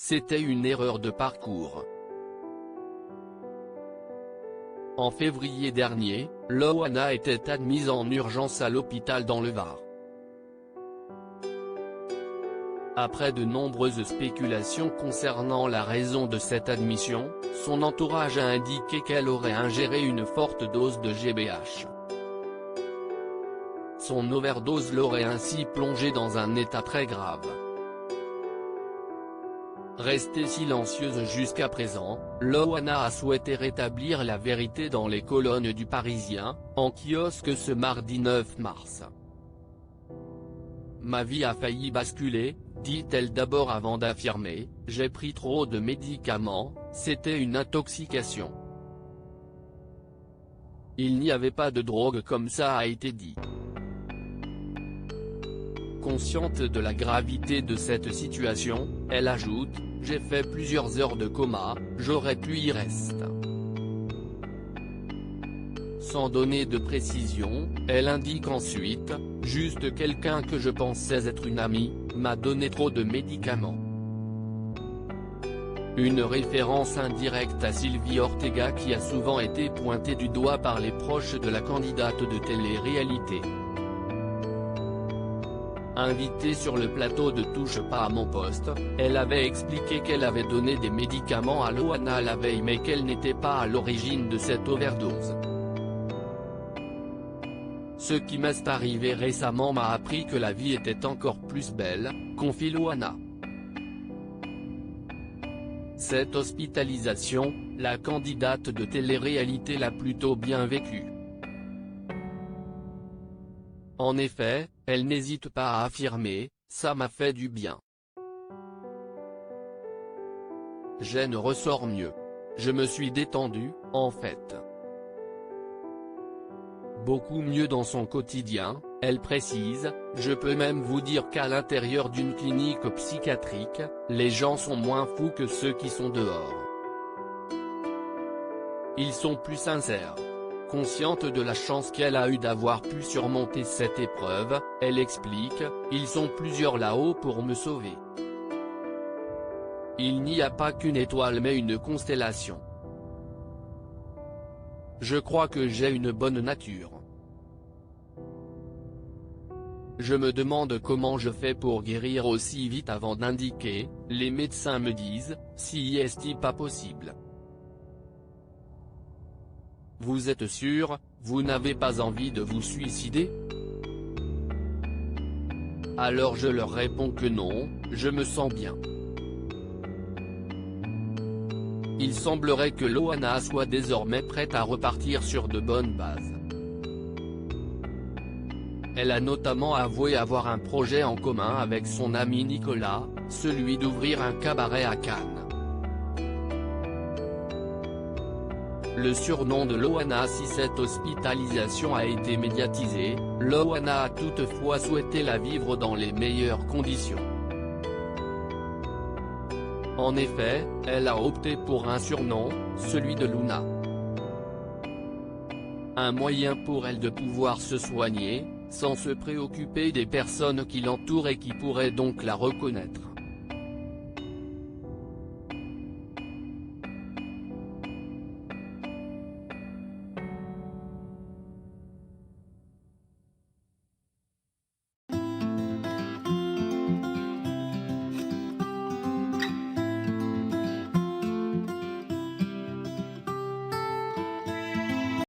c'était une erreur de parcours. En février dernier, Loana était admise en urgence à l'hôpital dans le Var. Après de nombreuses spéculations concernant la raison de cette admission, son entourage a indiqué qu'elle aurait ingéré une forte dose de GBH. Son overdose l'aurait ainsi plongée dans un état très grave. Restée silencieuse jusqu'à présent, Loana a souhaité rétablir la vérité dans les colonnes du Parisien, en kiosque ce mardi 9 mars. « Ma vie a failli basculer », dit-elle d'abord avant d'affirmer « J'ai pris trop de médicaments, c'était une intoxication. Il n'y avait pas de drogue comme ça a été dit ». Consciente de la gravité de cette situation, elle ajoute « J'ai fait plusieurs heures de coma, j'aurais pu y rester ». Sans donner de précision, elle indique ensuite « Juste quelqu'un que je pensais être une amie, m'a donné trop de médicaments ». Une référence indirecte à Sylvie Ortega qui a souvent été pointée du doigt par les proches de la candidate de télé-réalité. Invitée sur le plateau de Touche pas à mon poste, elle avait expliqué qu'elle avait donné des médicaments à Loana la veille mais qu'elle n'était pas à l'origine de cette overdose. Ce qui m'est arrivé récemment m'a appris que la vie était encore plus belle, confie Loana. Cette hospitalisation, la candidate de télé-réalité l'a plutôt bien vécue. En effet, elle n'hésite pas à affirmer « Ça m'a fait du bien. Je ne ressors mieux. Je me suis détendue, en fait. » Beaucoup mieux dans son quotidien, elle précise « Je peux même vous dire qu'à l'intérieur d'une clinique psychiatrique, les gens sont moins fous que ceux qui sont dehors. Ils sont plus sincères. » Consciente de la chance qu'elle a eue d'avoir pu surmonter cette épreuve, elle explique « Ils sont plusieurs là-haut pour me sauver. Il n'y a pas qu'une étoile mais une constellation. Je crois que j'ai une bonne nature. Je me demande comment je fais pour guérir aussi vite avant d'indiquer, les médecins me disent, si est-il pas possible. Vous êtes sûr, vous n'avez pas envie de vous suicider? Alors je leur réponds que non, je me sens bien. » Il semblerait que Loana soit désormais prête à repartir sur de bonnes bases. Elle a notamment avoué avoir un projet en commun avec son ami Nicolas, celui d'ouvrir un cabaret à Cannes. Le surnom de Loana. Si cette hospitalisation a été médiatisée, Loana a toutefois souhaité la vivre dans les meilleures conditions. En effet, elle a opté pour un surnom, celui de Luna. Un moyen pour elle de pouvoir se soigner, sans se préoccuper des personnes qui l'entourent et qui pourraient donc la reconnaître.